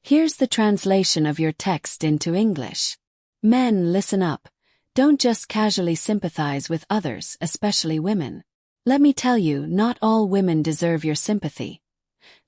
Here's the translation of your text into English. Men, listen up. Don't just casually sympathize with others, especially women. Let me tell you, not all women deserve your sympathy.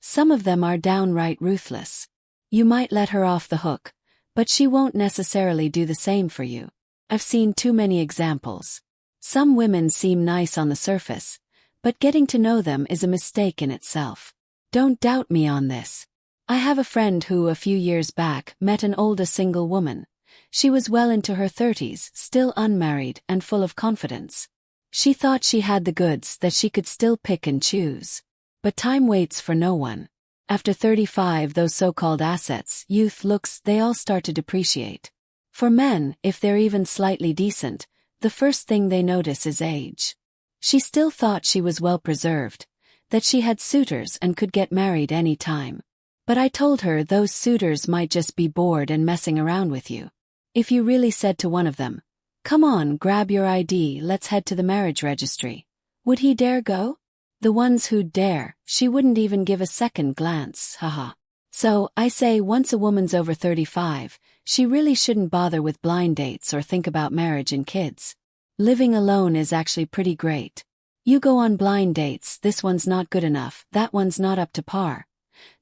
Some of them are downright ruthless. You might let her off the hook, but she won't necessarily do the same for you. I've seen too many examples. Some women seem nice on the surface, but getting to know them is a mistake in itself. Don't doubt me on this. I have a friend who, a few years back, met an older single woman. She was well into her 30s, still unmarried and full of confidence. She thought she had the goods, that she could still pick and choose. But time waits for no one. After 35, those so-called assets, youth, looks, they all start to depreciate. For men, if they're even slightly decent, the first thing they notice is age. She still thought she was well preserved, that she had suitors and could get married any time. But I told her those suitors might just be bored and messing around with you. If you really said to one of them, "Come on, grab your ID, let's head to the marriage registry," would he dare go? The ones who'd dare, she wouldn't even give a second glance, haha. So, I say, once a woman's over 35, she really shouldn't bother with blind dates or think about marriage and kids. Living alone is actually pretty great. You go on blind dates, this one's not good enough, that one's not up to par.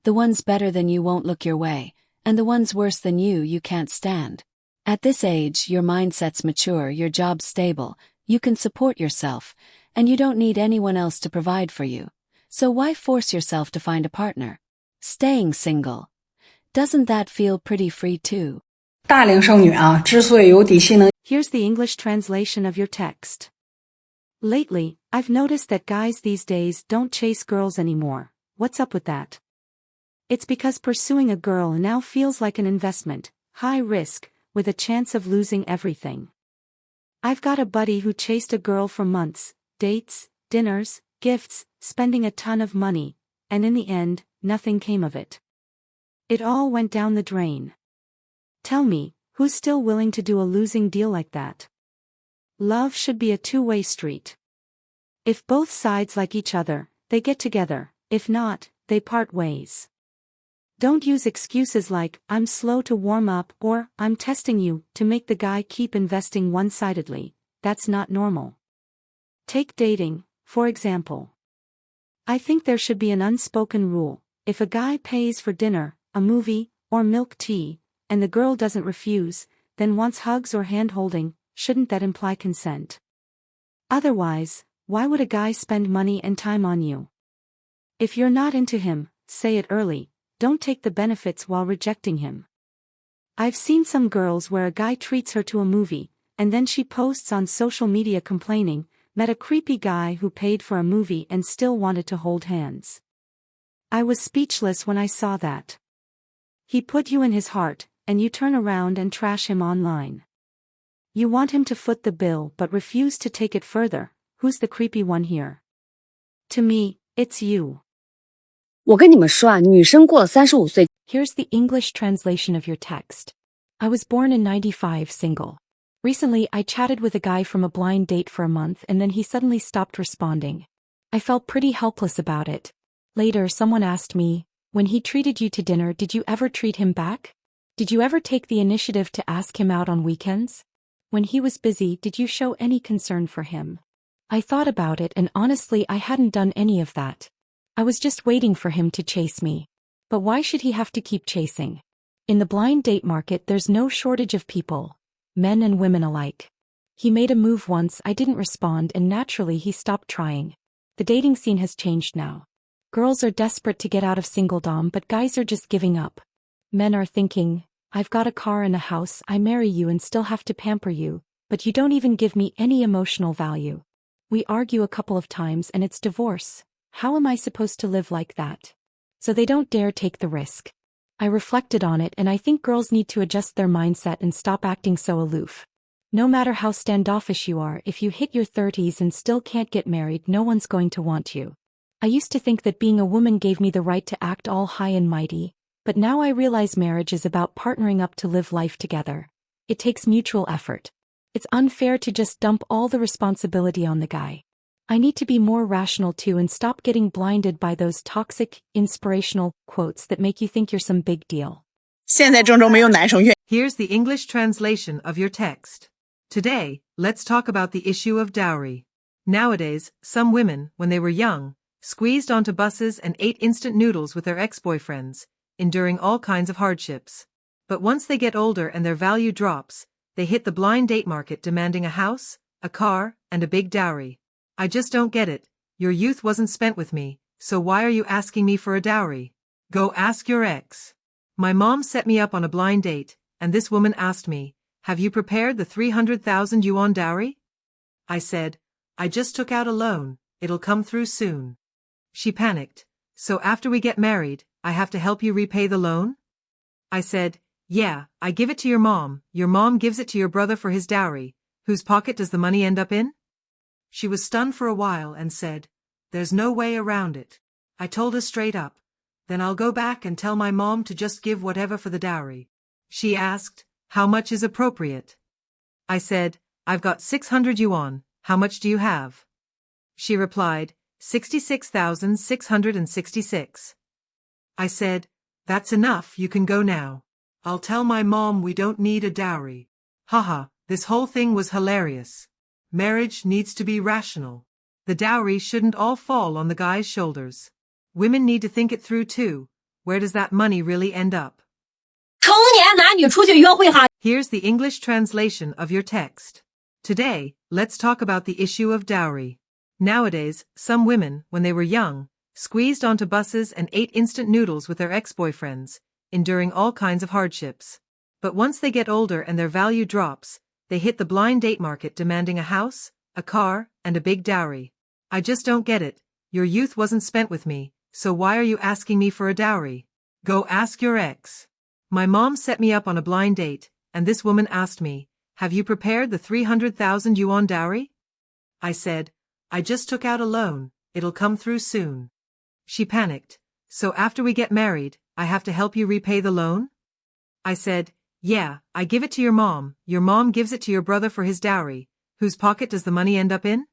The ones better than you won't look your way, and the ones worse than you can't stand. At this age, your mindset's mature, your job's stable, you can support yourself, and you don't need anyone else to provide for you. So why force yourself to find a partner? Staying single. Doesn't that feel pretty free too? 大龄剩女啊，之所以有底气能 Here's the English translation of your text. Lately, I've noticed that guys these days don't chase girls anymore. What's up with that? It's because pursuing a girl now feels like an investment, high risk, with a chance of losing everything. I've got a buddy who chased a girl for months, dates, dinners, gifts, spending a ton of money, and in the end, nothing came of it. It all went down the drain. Tell me, who's still willing to do a losing deal like that? Love should be a two-way street. If both sides like each other, they get together. If not, they part ways. Don't use excuses like, "I'm slow to warm up" or "I'm testing you" to make the guy keep investing one-sidedly. That's not normal. Take dating, for example. I think there should be an unspoken rule. If a guy pays for dinner, a movie, or milk tea, and the girl doesn't refuse, then wants hugs or hand-holding, shouldn't that imply consent? Otherwise, why would a guy spend money and time on you? If you're not into him, say it early. Don't take the benefits while rejecting him. I've seen some girls where a guy treats her to a movie, and then she posts on social media complaining, "Met a creepy guy who paid for a movie and still wanted to hold hands." I was speechless when I saw that. He put you in his heart, and you turn around and trash him online. You want him to foot the bill but refuse to take it further. Who's the creepy one here? To me, it's you. 我跟你们说啊，女生过了35岁 Here's the English translation of your text. I was born in 95, single. Recently, I chatted with a guy from a blind date for a month and then he suddenly stopped responding. I felt pretty helpless about it. Later, someone asked me, "When he treated you to dinner, did you ever treat him back? Did you ever take the initiative to ask him out on weekends? When he was busy, did you show any concern for him?" I thought about it and honestly I hadn't done any of that. I was just waiting for him to chase me. But why should he have to keep chasing? In the blind date market there's no shortage of people, men and women alike. He made a move once, I didn't respond, and naturally he stopped trying. The dating scene has changed now. Girls are desperate to get out of singledom, but guys are just giving up. Men are thinking, "I've got a car and a house, I marry you and still have to pamper you, but you don't even give me any emotional value. We argue a couple of times and it's divorce. How am I supposed to live like that?" So they don't dare take the risk. I reflected on it and I think girls need to adjust their mindset and stop acting so aloof. No matter how standoffish you are, if you hit your 30s and still can't get married, no one's going to want you. I used to think that being a woman gave me the right to act all high and mighty, but now I realize marriage is about partnering up to live life together. It takes mutual effort. It's unfair to just dump all the responsibility on the guy. I need to be more rational too and stop getting blinded by those toxic, inspirational quotes that make you think you're some big deal. 现在中没有男生愿 Here's the English translation of your text. Today, let's talk about the issue of dowry. Nowadays, some women, when they were young, squeezed onto buses and ate instant noodles with their ex-boyfriends, enduring all kinds of hardships. But once they get older and their value drops, they hit the blind date market demanding a house, a car, and a big dowry. I just don't get it. Your youth wasn't spent with me, so why are you asking me for a dowry? Go ask your ex. My mom set me up on a blind date, and this woman asked me, "Have you prepared the 300,000 yuan dowry?" I said, "I just took out a loan, it'll come through soon." She panicked. "So after we get married, I have to help you repay the loan?" I said, "Yeah, I give it to your mom gives it to your brother for his dowry. Whose pocket does the money end up in?" She was stunned for a while and said, "There's no way around it." I told her straight up, "Then I'll go back and tell my mom to just give whatever for the dowry." She asked, "How much is appropriate?" I said, "I've got 600 yuan, how much do you have?" She replied, 66,666. I said, "That's enough, you can go now. I'll tell my mom we don't need a dowry." Haha, this whole thing was hilarious. Marriage needs to be rational. The dowry shouldn't all fall on the guy's shoulders. Women need to think it through too. Where does that money really end up? 成年男女出去约会哈。 Here's the English translation of your text. Today, let's talk about the issue of dowry. Nowadays, some women, when they were young, squeezed onto buses and ate instant noodles with their ex-boyfriends, enduring all kinds of hardships. But once they get older and their value drops, they hit the blind date market demanding a house, a car, and a big dowry. I just don't get it. Your youth wasn't spent with me, so why are you asking me for a dowry? Go ask your ex. My mom set me up on a blind date, and this woman asked me, "Have you prepared the 300,000 yuan dowry?" I said, "I just took out a loan, it'll come through soon." She panicked. "So after we get married, I have to help you repay the loan?" I said, "Yeah, I give it to your mom gives it to your brother for his dowry. Whose pocket does the money end up in?"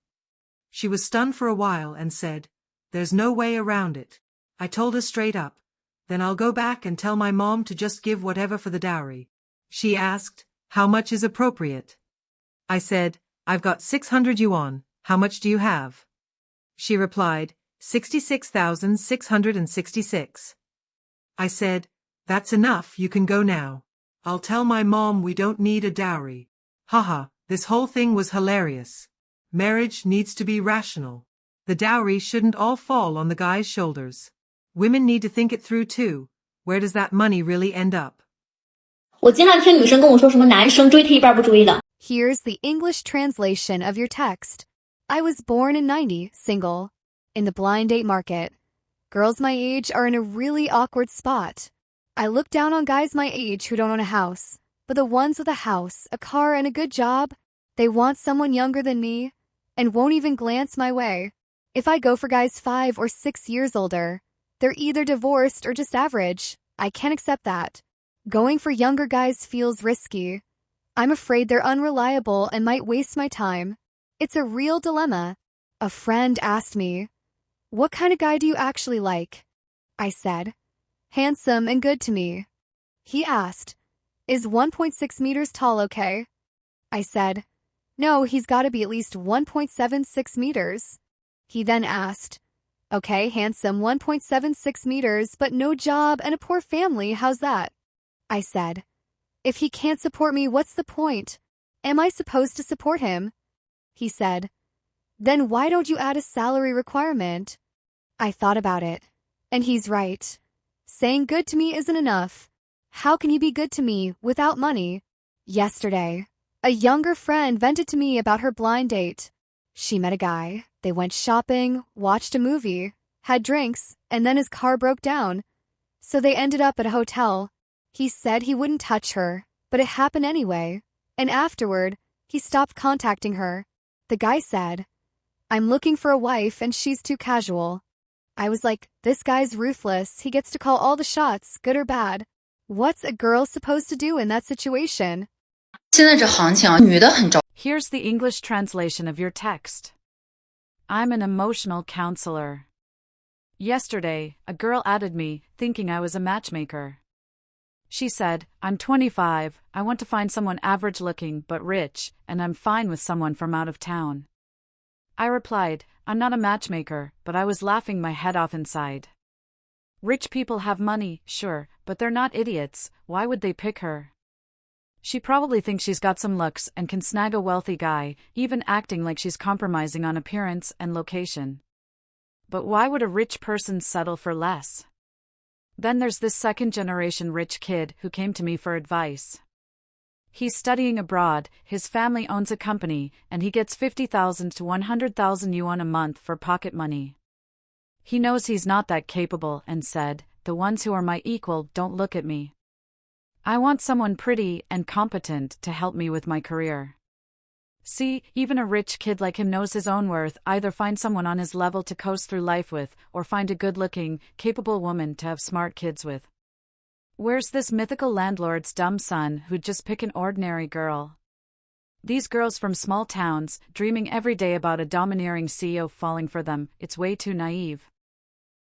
She was stunned for a while and said, "There's no way around it." I told her straight up, "Then I'll go back and tell my mom to just give whatever for the dowry." She asked, "How much is appropriate?" I said, "I've got 600 yuan, how much do you have?" She replied, 66,666. I said, "That's enough, you can go now. I'll tell my mom we don't need a dowry." Haha, this whole thing was hilarious. Marriage needs to be rational. The dowry shouldn't all fall on the guy's shoulders. Women need to think it through too. Where does that money really end up? 我经常听女生跟我说什么男生追她一半不追的。 Here's the English translation of your text. I was born in 90, single. In the blind date market. Girls my age are in a really awkward spot. I look down on guys my age who don't own a house. But the ones with a house, a car, and a good job, they want someone younger than me and won't even glance my way. If I go for guys 5 or 6 years older, they're either divorced or just average. I can't accept that. Going for younger guys feels risky. I'm afraid they're unreliable and might waste my time. It's a real dilemma. A friend asked me, "What kind of guy do you actually like?" I said, "Handsome and good to me." He asked, "Is 1.6 meters tall okay?" I said, "No, he's got to be at least 1.76 meters." He then asked, "Okay, handsome, 1.76 meters, but no job and a poor family, how's that?" I said, "If he can't support me, what's the point? Am I supposed to support him?" He said, "Then why don't you add a salary requirement?" I thought about it, and he's right. Saying good to me isn't enough. How can you be good to me without money? Yesterday, a younger friend vented to me about her blind date. She met a guy, they went shopping, watched a movie, had drinks, and then his car broke down. So they ended up at a hotel. He said he wouldn't touch her, but it happened anyway. And afterward, he stopped contacting her. The guy said, "I'm looking for a wife and she's too casual." I was like, this guy's ruthless. He gets to call all the shots, good or bad. What's a girl supposed to do in that situation? 现在这行情啊，女的很着。 Here's the English translation of your text. I'm an emotional counselor. Yesterday, a girl added me, thinking I was a matchmaker. She said, I'm 25, I want to find someone average looking but rich, and I'm fine with someone from out of town. I replied, I'm not a matchmaker, but I was laughing my head off inside. Rich people have money, sure, but they're not idiots, why would they pick her? She probably thinks she's got some looks and can snag a wealthy guy, even acting like she's compromising on appearance and location. But why would a rich person settle for less? Then there's this second-generation rich kid who came to me for advice. He's studying abroad, his family owns a company, and he gets 50,000 to 100,000 yuan a month for pocket money. He knows he's not that capable and said, the ones who are my equal don't look at me. I want someone pretty and competent to help me with my career. See, even a rich kid like him knows his own worth, either find someone on his level to coast through life with, or find a good-looking, capable woman to have smart kids with. Where's this mythical landlord's dumb son who'd just pick an ordinary girl? These girls from small towns, dreaming every day about a domineering CEO falling for them, it's way too naive.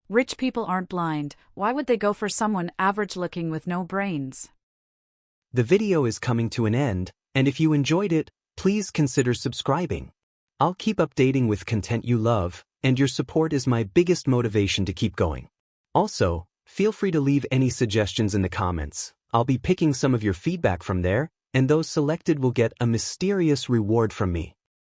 Rich people aren't blind, why would they go for someone average-looking with no brains? The video is coming to an end, and if you enjoyed it, please consider subscribing. I'll keep updating with content you love, and your support is my biggest motivation to keep going. Also, feel free to leave any suggestions in the comments. I'll be picking some of your feedback from there, and those selected will get a mysterious reward from me.